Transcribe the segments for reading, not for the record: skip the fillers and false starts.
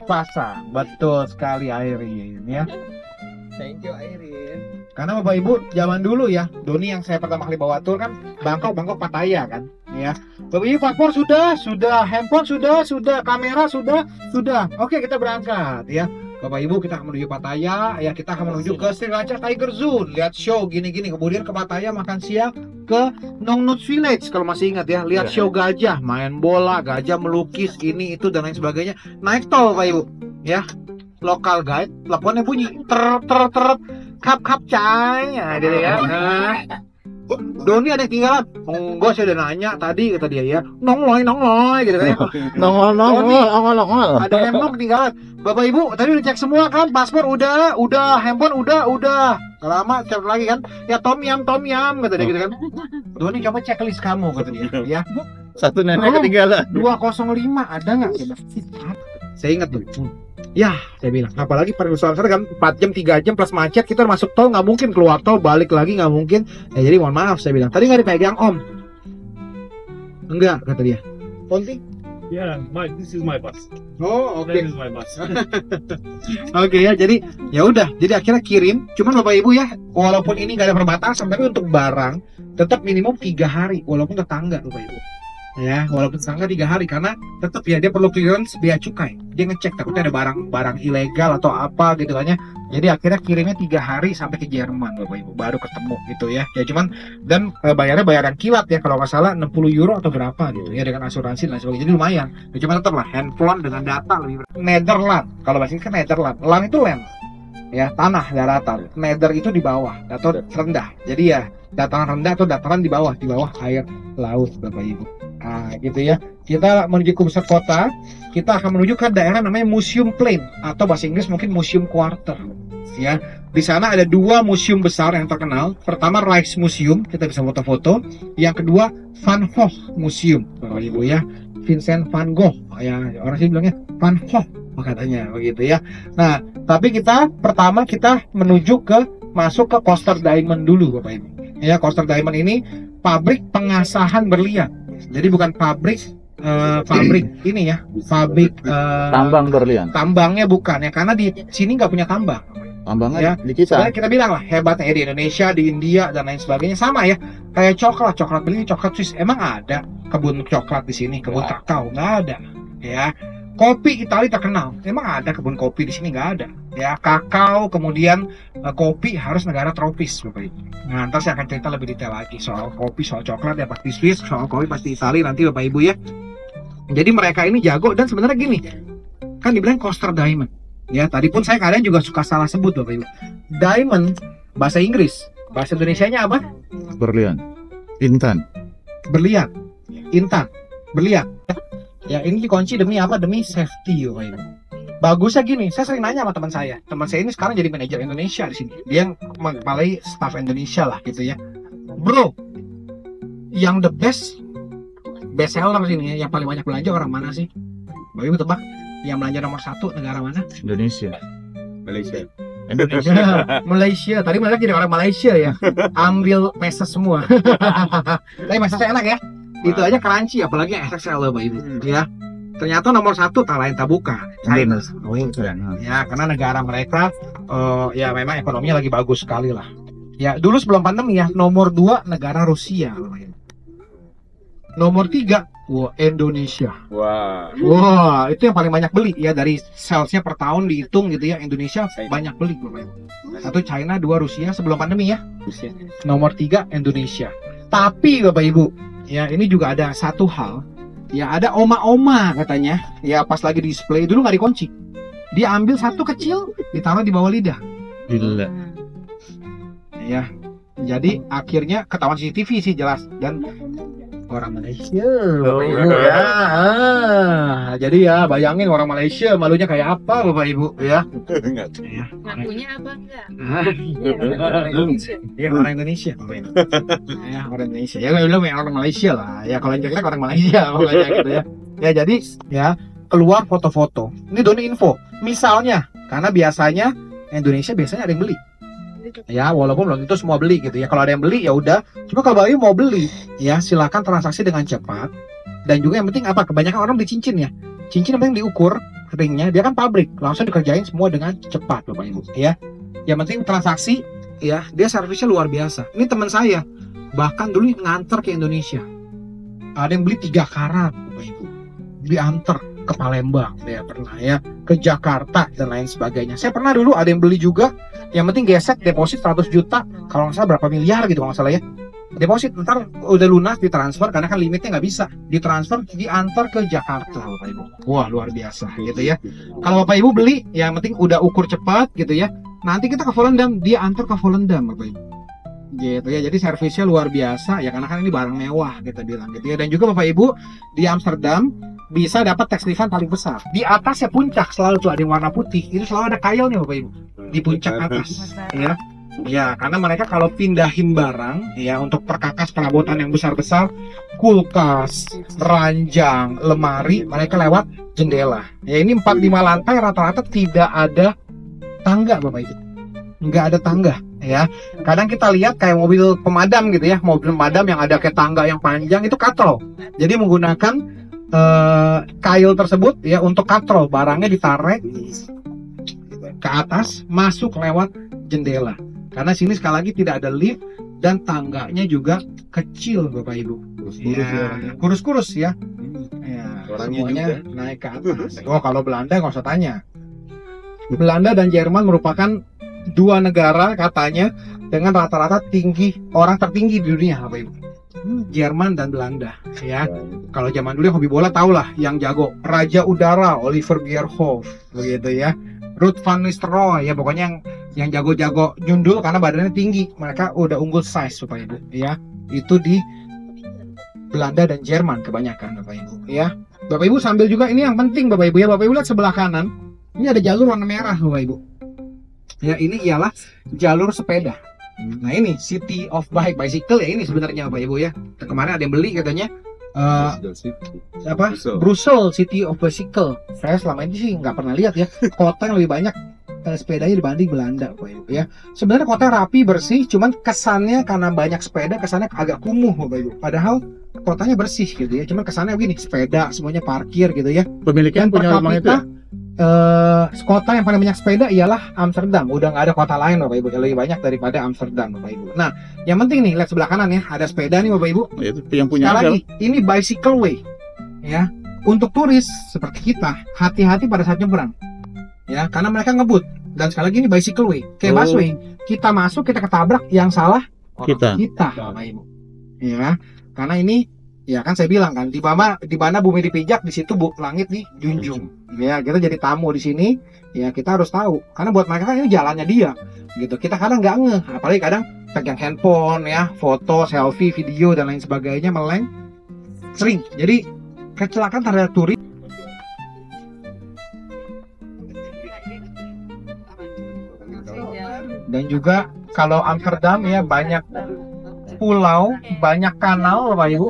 pasang. Betul sekali Airin ya. Thank you Airin. Karena Bapak Ibu zaman dulu ya, Doni yang saya pertama kali bawa tour kan Bangkok Pattaya kan, ya. Bapak Ibu paspor sudah, handphone sudah, kamera sudah. Oke kita berangkat ya. Bapak Ibu kita akan menuju Pattaya, ya kita akan menuju ke Sriracha Tiger Zoo, lihat show gini-gini. Kemudian ke Pattaya makan siang, ke Nong Nut Village kalau masih ingat ya, lihat show gajah, main bola, gajah melukis ini itu dan lain sebagainya. Naik tol Bapak Ibu, ya. Lokal guide, teleponnya bunyi, kap cai, ya, gitu ya. Nah, Doni ada yang tinggalan, enggak saya udah nanya tadi kata dia ya, nongloy gitu kan ya. Nongol. Ada handphone ketinggalan. Bapak Ibu tadi udah cek semua kan, paspor udah, handphone udah. Gak lama cek lagi kan, ya tom yam kata dia gitu kan. Doni coba cek list kamu kata dia ya. Satu nenek ketinggalan. 205 ada nggak? Saya ingat tuh. Ya, saya bilang, apalagi perjalanan kan 4 jam, 3 jam plus macet, kita masuk tol nggak mungkin, keluar tol balik lagi nggak mungkin. Ya jadi mohon maaf saya bilang, tadi nggak dipegang Om. Enggak kata dia. Ponti? Yeah, this is my bus. Oh, oke. That is my bus. Oke ya, jadi ya udah, jadi akhirnya kirim. Cuman Bapak Ibu ya, walaupun ini nggak ada perbatasan, tapi untuk barang tetap minimum 3 hari, walaupun tetangga Bapak Ibu. Ya, walaupun tetangga 3 hari karena tetap ya dia perlu clearance bea cukai. Dia ngecek takutnya ada barang ilegal atau apa gitu kan ya. Jadi akhirnya kirimnya 3 hari sampai ke Jerman Bapak Ibu, baru ketemu gitu ya. Ya cuman dan bayarnya bayaran kilat ya kalau nggak salah 60 euro atau berapa gitu ya dengan asuransi dan sebagainya. Jadi lumayan. Ya cuman tetap lah handphone dengan data lebih Netherlands. Kalau bahasa Inggris kan Netherlands. Land itu land. Ya, tanah daratan. Nether itu di bawah atau rendah. Jadi ya dataran rendah atau dataran di bawah air laut Bapak Ibu. Nah, gitu ya. Kita menuju ke pusat kota, kita akan menuju ke daerah namanya Museum Plain atau bahasa Inggris mungkin Museum Quarter. Ya, di sana ada 2 museum besar yang terkenal. Pertama Rijksmuseum, kita bisa foto-foto. Yang kedua Van Gogh Museum, Bapak Ibu ya. Vincent van Gogh, ya orang sih bilangnya Van Gogh katanya begitu ya. Nah, tapi pertama kita menuju ke masuk ke Coaster Diamond dulu Bapak Ibu. Ya, Coaster Diamond ini pabrik pengasahan berlian. Jadi bukan pabrik ini ya, pabrik Tambang berlian. Tambangnya bukan ya, karena di sini nggak punya tambang. Tambangnya Ya, di kita. kita bilang lah hebatnya ya di Indonesia, di India dan lain sebagainya sama ya. Kayak coklat beli coklat Swiss, emang ada kebun coklat di sini, kebun kakao nggak ada. Ya, kopi Italia terkenal, emang ada kebun kopi di sini nggak ada. Ya, kakao kemudian kopi harus negara tropis Bapak Ibu. Nah, ntar saya akan cerita lebih detail lagi soal kopi, soal coklat ya pasti Swiss, soal kopi pasti Italia nanti Bapak Ibu ya. Jadi mereka ini jago dan sebenarnya gini, kan dibilang Coaster Diamond. Ya, tadi pun saya kadang juga suka salah sebut Bapak Ibu. Diamond bahasa Inggris, bahasa Indonesianya apa? Berlian. Intan. Berlian. Intan. Berlian. Ya, ini dikunci demi apa? Demi safety Bapak Ibu. Bagusnya gini, saya sering nanya sama teman saya. Teman saya ini sekarang jadi manajer Indonesia di sini. Dia mengepalai staff Indonesia lah gitu ya. Bro, yang the best seller sini ya, yang paling banyak belanja orang mana sih? Bapak Ibu tebak, yang belanja nomor 1 negara mana? Indonesia. Malaysia. Indonesia. Malaysia. Tadi malah jadi orang Malaysia ya. Ambil meses semua. Tapi mesesnya enak ya. Itu aja crunchy, apalagi yang XXL Bapak Ibu. Ya. Ternyata nomor 1 tak lain tak bukan China. Ya, karena negara mereka ya memang ekonominya lagi bagus sekali lah. Ya, dulu sebelum pandemi ya, nomor 2 negara Rusia. Nomor 3 Indonesia. Wah, itu yang paling banyak beli ya, dari salesnya per tahun dihitung gitu ya. Indonesia banyak beli Bapak Ibu. 1 China, 2 Rusia sebelum pandemi ya. Nomor 3 Indonesia. Tapi Bapak Ibu, ya ini juga ada satu hal. Ya ada oma-oma katanya. Ya pas lagi display dulu nggak dikunci. Dia ambil satu kecil, ditaruh di bawah lidah. Gila. Ya. Jadi akhirnya ketahuan CCTV sih jelas, dan orang Malaysia Bapak Ibu ya. Jadi ya bayangin orang Malaysia malunya kayak apa Bapak Ibu ya. Ya. Ngakunya apa enggak? Ya orang Indonesia Bapak Ibu. Ya orang Indonesia. Ya belum ya orang Malaysia lah. Ya kalau yang jelek orang Malaysia pokoknya gitu ya. Ya jadi ya keluar foto-foto. Ini Doni info. Misalnya karena biasanya Indonesia biasanya ada yang beli. Ya walaupun belum itu semua beli gitu ya. Kalau ada yang beli ya udah. Cuma kalau Bayu mau beli ya silakan transaksi dengan cepat. Dan juga yang penting apa? Kebanyakan orang beli cincin ya. cincin yang penting diukur ringnya, dia kan pabrik, langsung dikerjain semua dengan cepat Bapak Ibu ya. Yang penting transaksi ya, dia servisnya luar biasa. Ini teman saya bahkan dulu nganter ke Indonesia, ada yang beli 3 karat Bapak Ibu, diantar ke Palembang, dia pernah ya, ke Jakarta dan lain sebagainya. Saya pernah dulu ada yang beli juga, yang penting gesek deposit 100 juta, kalau nggak salah berapa miliar gitu kalau nggak salah ya, deposit, ntar udah lunas ditransfer, karena kan limitnya nggak bisa ditransfer, diantar ke Jakarta Bapak Ibu. Wah luar biasa gitu ya. Kalau Bapak Ibu beli, yang penting udah ukur cepat gitu ya, nanti kita ke Volendam, dia antar ke Volendam Bapak Ibu gitu ya. Jadi servisnya luar biasa ya, karena kan ini barang mewah kita bilang gitu ya. Dan juga Bapak Ibu di Amsterdam bisa dapat tax refund paling besar. Di atasnya puncak selalu tuh ada yang warna putih, itu selalu ada kailnya Bapak Ibu di puncak atas ya. Ya, karena mereka kalau pindahin barang ya untuk perkakas perabotan yang besar-besar, kulkas, ranjang, lemari, mereka lewat jendela. Ya ini 4-5 lantai rata-rata tidak ada tangga Bapak Ibu. Nggak ada tangga ya. Kadang kita lihat kayak mobil pemadam gitu ya, mobil pemadam yang ada kayak tangga yang panjang itu katrol. Jadi menggunakan kail tersebut ya untuk katrol, barangnya ditarik ke atas, masuk lewat jendela. Karena sini sekali lagi tidak ada lift dan tangganya juga kecil Bapak Ibu. Kurus-kurus ya. Ya, semuanya naik ke atas. Oh kalau Belanda nggak usah tanya. Belanda dan Jerman merupakan 2 negara katanya dengan rata-rata tinggi, orang tertinggi di dunia Bapak Ibu. Jerman dan Belanda ya. Kalau zaman dulu hobi bola tahulah yang jago Raja Udara Oliver Bierhoff begitu ya. Ruud van Nistelrooy ya, pokoknya yang jago-jago nyundul karena badannya tinggi, mereka udah unggul size Bapak Ibu ya. Itu di Belanda dan Jerman kebanyakan Bapak Ibu ya. Bapak Ibu sambil juga ini yang penting Bapak Ibu ya, Bapak Ibu lihat sebelah kanan ini ada jalur warna merah Bapak Ibu ya, ini ialah jalur sepeda. Nah ini City of Bicycle ya, ini sebenarnya Bapak Ibu ya. Kemarin ada yang beli katanya apa Brussels City of Bicycle. Saya selama ini sih nggak pernah lihat ya kota yang lebih banyak sepedanya dibanding Belanda Bapak Ibu ya. Sebenarnya kota rapi bersih, cuman kesannya karena banyak sepeda kesannya agak kumuh Bapak Ibu. Padahal kotanya bersih gitu ya, cuman kesannya begini, sepeda semuanya parkir gitu ya. Pemiliknya punya rumah itu ya? Kota yang paling banyak sepeda ialah Amsterdam. Udah nggak ada kota lain Bapak Ibu yang lebih banyak daripada Amsterdam Bapak Ibu. Nah yang penting nih lihat sebelah kanan ya, ada sepeda nih Bapak Ibu. Itu yang punya sekali lagi ini bicycle way ya. Untuk turis seperti kita hati-hati pada saat nyebrang ya, karena mereka ngebut. Dan sekali lagi ini bicycle way kayak busway, kita masuk kita ketabrak, yang salah kita Bapak Ibu ya. Karena ini ya kan saya bilang kan, di mana bumi dipijak di situ langit dijunjung ya. Kita jadi tamu di sini ya, kita harus tahu karena buat mereka kan ini jalannya dia gitu. Kita kadang nggak ngeh, apalagi kadang pegang handphone ya, foto, selfie, video dan lain sebagainya, meleng sering. Jadi kecelakaan terhadap turis. Dan juga kalau Amsterdam ya banyak pulau, banyak kanal Bapak Ibu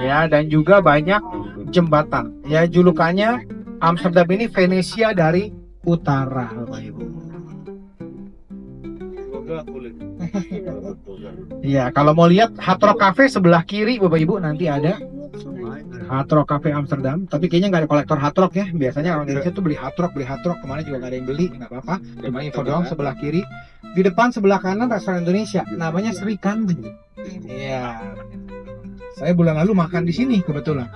ya, dan juga banyak jembatan ya. Julukannya Amsterdam ini Venesia dari utara Bapak Ibu ya. Kalau mau lihat Hard Rock Cafe sebelah kiri Bapak Ibu, nanti ada Hard Rock Cafe Amsterdam, tapi kayaknya nggak ada kolektor Hard Rock ya. Biasanya orang Indonesia tuh beli Hard Rock. Kemarin juga nggak ada yang beli, nggak apa-apa. Cuma info doang. Sebelah kiri, di depan sebelah kanan restoran Indonesia, namanya Sri Kandi. Iya. Saya bulan lalu makan di sini kebetulan.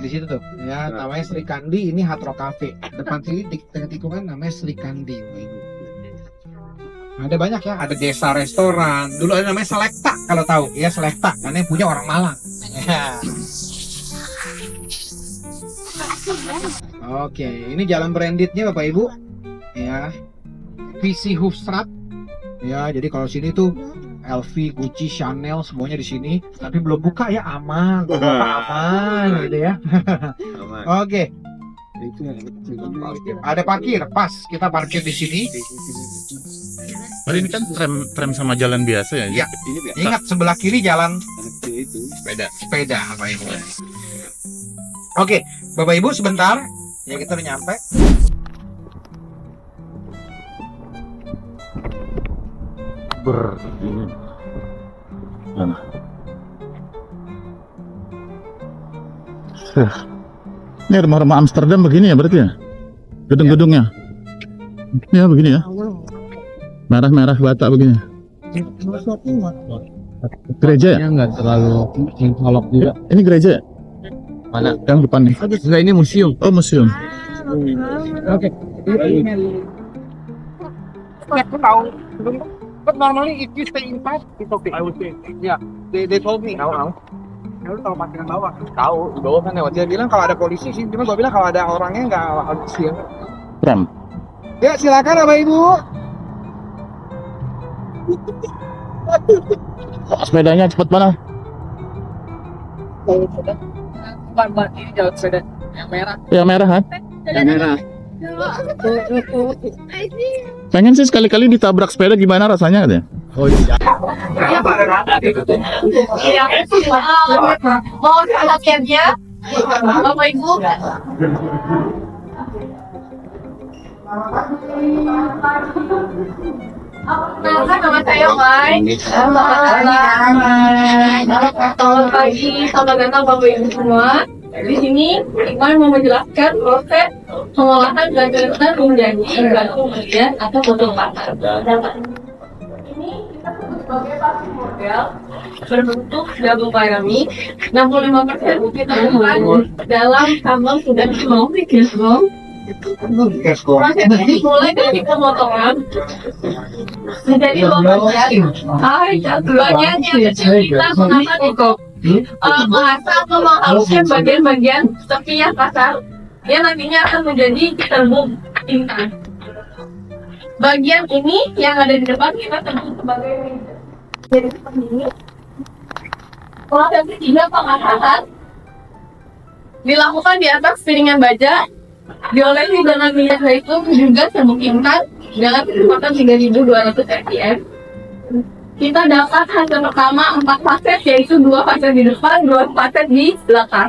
Di situ tuh, ya namanya Sri Kandi. Ini Hard Rock Cafe. Depan sini tikungan namanya Sri Kandi, Ibu. Ada banyak ya, ada desa restoran. Dulu ada namanya Selekta, kalau tahu ya, Selekta karena yang punya orang Malang ya. Oke, ini jalan brandednya Bapak Ibu ya, VC Hoofstraat ya. Jadi kalau sini tuh LV, Gucci, Chanel semuanya di sini, tapi belum buka ya, aman aman gitu ya. Oke. Ada parkir, pas kita parkir di sini. Oh, ini kan tram sama jalan biasa ya? Iya. Ingat sebelah kiri jalan sepeda Bapak Ibu. Oke, Bapak Ibu sebentar ya, kita udah nyampe. Mana? Ini rumah-rumah Amsterdam begini ya berarti ya? Gedung-gedungnya? Ya begini ya? Merah-merah bata begini. Gereja ya? Nggak terlalu mencolok juga. Ini gereja ya? Mana? Yang depan nih. Enggak, ini museum. Oh, museum. Oke. Aku tahu. But normally if you stay inside, it's okay. I would say. Yeah, they told me. Tahu. Ya lu tahu parkiran bawah. Tahu, di bawah kan lewat. Dia bilang kalau ada polisi sih, cuma gua bilang kalau ada orangnya nggak harus siang. Tram. Ya silakan Bapak Ibu. Sepedanya cepet mana? Ban ini jauh sepeda yang merah. Yang merah kan? Yang merah. Pengen sih sekali-kali ditabrak sepeda gimana rasanya katanya? Oh iya. Mau latihannya, Bapak Ibu. Nama saya Mai. Selamat pagi, selamat datang Bapak Ibu semua. Di sini Iqbal mau menjelaskan proses pengolahan granulasi menjadi batu mulia atau batu patar. Ini kita sebut sebagai batu model berbentuk double piramid. 65% kita temukan dalam tambang sudah mau dikesong. Proses ini mulai dari pemotongan menjadi bagian yang kecil kita mengangkat itu mengasah atau menghaluskan bagian-bagian tepi yang kasar yang nantinya akan menjadi terbung intan. Bagian ini yang ada di depan kita sebut sebagai jadi seperti ini. Proses ketiga pengasahan dilakukan di atas piringan baja, diolesi dengan minyak zaitun juga semungkinkan dengan kecepatan 3200 rpm. Kita dapat hasil pertama 4 faset, yaitu 2 faset di depan, 2 faset di belakang.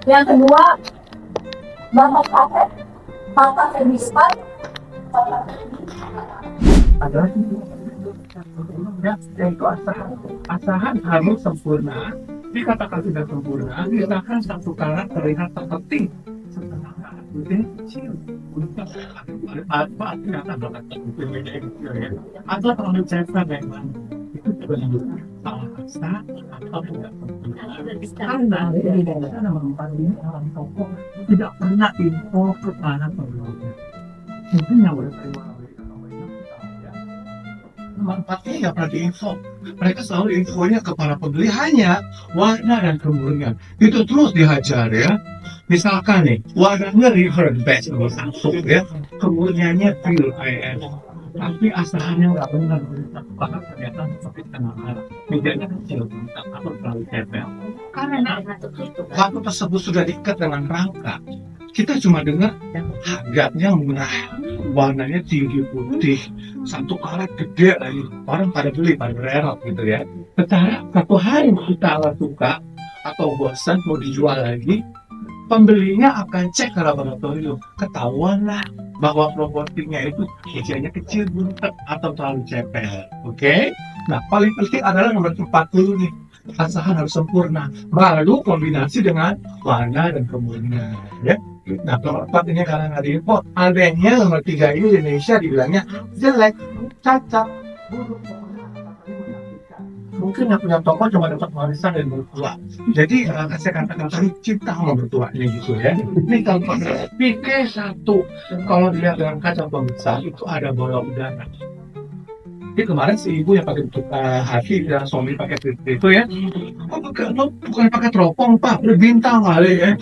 Yang kedua, 4 faset, 4 faset di depan, 4 faset di belakang. Adalah yaitu asahan harus sempurna. Dikatakan sudah sempurna, misalkan satu karat terlihat terpenting setengah karat lebih kecil untuk apa ternyata belakang itu beda kecil ya, atau terlalu cepat memang itu juga salah kasta atau tidak sempurna. Karena karena memang orang tokoh tidak pernah info ke mana pembelinya. Mungkin yang berterima manfaatnya ya pada info. Mereka selalu infonya ke para pembeli hanya warna dan kemurnian. Itu terus dihajar ya. Misalkan nih, warnanya River Best nomor 1 ya, kemurniannya Pure IM. Tapi asahannya nggak benar, karena ternyata seperti tengah arah. Bedanya kecil, atau terlalu tempel. Karena waktu tersebut sudah diikat dengan rangka, kita cuma dengar harganya murah, warnanya tinggi putih, 1 karat gede lagi, orang pada beli, pada bererot gitu ya. Secara satu hari kita nggak suka atau bosan mau dijual lagi, pembelinya akan cek ke laboratorium, ketahuan lah bahwa proporsinya itu usianya kecil, buntet atau terlalu cepel. Oke? Nah paling penting adalah nomor 40 nih, asahan harus sempurna, baru kombinasi dengan warna dan kemurnian ya. Nah nomor 4 ini karena nggak diimpor, adanya nomor 3 ini Indonesia dibilangnya jelek, cacat, buruk. Mungkin yang punya toko cuma dapat warisan dari mertua. Jadi saya katakan tadi cinta sama mertuanya gitu ya. Ini contoh PK1, kalau dilihat dengan kaca pembesar itu ada bola udara. Jadi kemarin si ibu yang pakai hati dan suami pakai itu ya, bukan pakai teropong pak, udah bintang kali ya.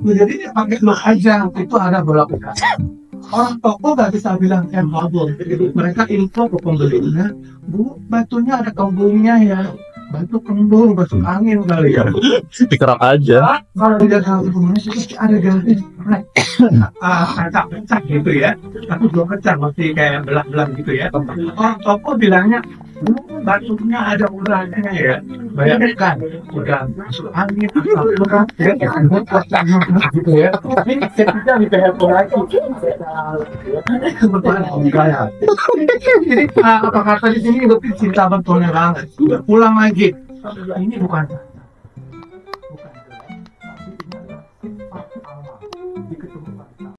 Jadi dia pakai look aja, itu ada bola udara. Orang toko nggak bisa bilang bubble. Mereka info ke pembelinya, Bu, batunya ada kembungnya ya. Batu kembung, batu angin kali ya. Dikerak aja. Kalau tidak tahu ada ganti kaca gitu ya. Tapi belum kecang, masih kayak belah-belah gitu ya. Orang toko bilangnya Batunya ada udangnya ya. Bayangkan udah masuk angin atau berat ya gitu ya. Ini ketika di PHP lagi. Jadi apa kata di sini berarti cinta betulnya banget. Udah pulang lagi. Ini bukan